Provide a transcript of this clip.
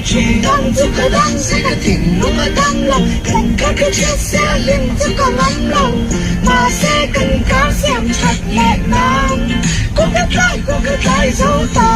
ชีดังทุกกระดังเสียกระถิ่นลงมาดังลงกันกัดกระเชียเสียลิมทุกกระล้ำลงมาเสกันกาเสียมชัดและน้ำก็กระจายเจ้าตา